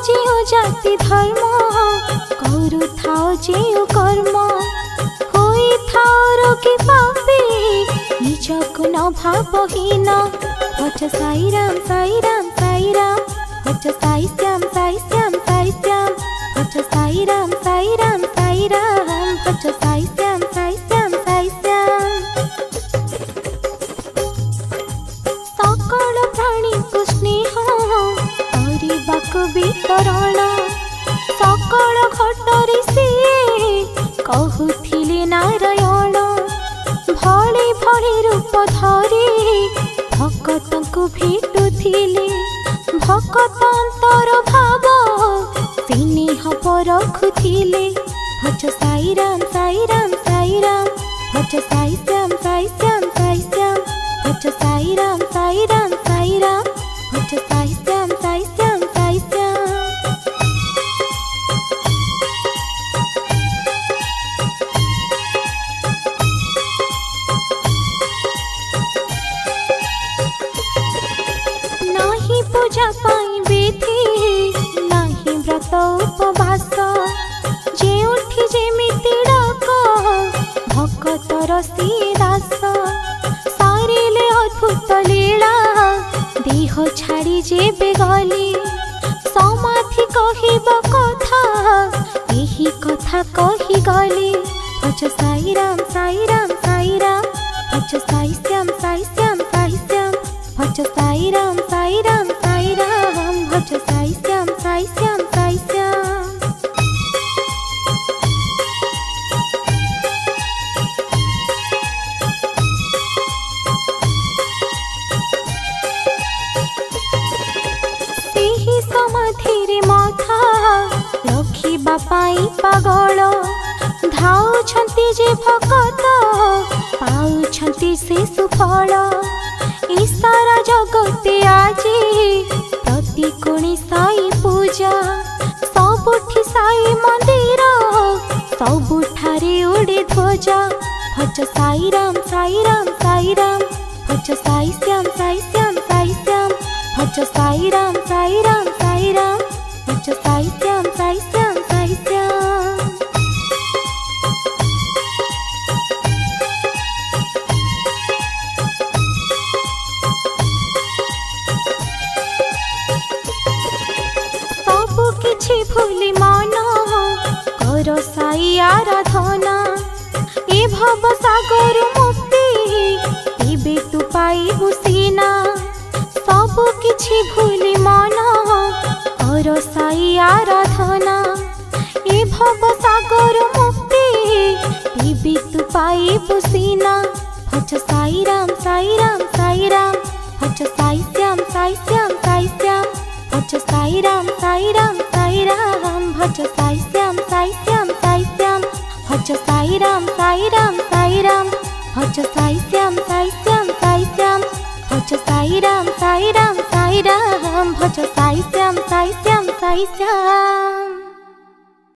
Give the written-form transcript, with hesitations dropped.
जो जाति धर्म करू थाओ जो कर्म होई थाओ रोगी पापी निजको न भावहीन भज साई राम साई राम साई राम भज साई श्याम साई श्याम साई श्याम भज साई राम साई राम साई राम भज साई श्याम साई श्याम साई श्याम। सकल प्राणी को स्नेह करबाको वितरण सकल घटरे से कहूथिले नारायण भले भले रूप धरी भक्त को भेटुथिले भक्त अंतर भाव स्नेह परखुथिले भज साई राम साई राम साई राम भज साई श्याम साई श्याम साई श्याम भज साई राम साई राम साई राम भज साई श्याम साई श्याम साई श्याम। नाही पूजा पाई विधि नाही व्रत उपवास जेउठी जेमिति डाक भक्तर सी दास सारिले अद्भुत लीला देह छाड़ी जेबे गली समाधि कहिब कथा एही कथा कही गली भज साई राम साई राम साई राम भज साई श्याम साई श्याम साई श्याम भज साई राम साई राम साई राम भज साई श्याम साई श्याम साई श्याम। समाधि माथा रखिबा पाई पागल धाउछंती जे भगत पाउछंती से सुफल ई सारा जगते आजी प्रतिकोणी साई पूजा सबुठी साई मंदिर सबुठारे उड़े ध्वजा भज साई राम साई राम साई राम भज साई श्याम साई श्याम साई श्याम भज साई राम साई राम साई राम भज साई श्याम साई श्याम साई श्याम। सबु किछि भूली मन कर साई आराधना ए भव सागर मुक्ति एबे तू पाइबु सीना सबु किछि भूली मन कर साई आराधना ए भव सागर मुक्ति एबे तू पाइबु सीना भज साई राम साई राम साई राम भज साई श्याम साई श्याम साई श्याम भज साई राम साई राम साई राम भज साई श्याम साई श्याम साई श्याम भज साई राम साई राम साई राम भज साई श्याम साई श्याम साई श्याम भज साई राम साई राम साई राम भज साई श्याम साई श्याम साई श्याम।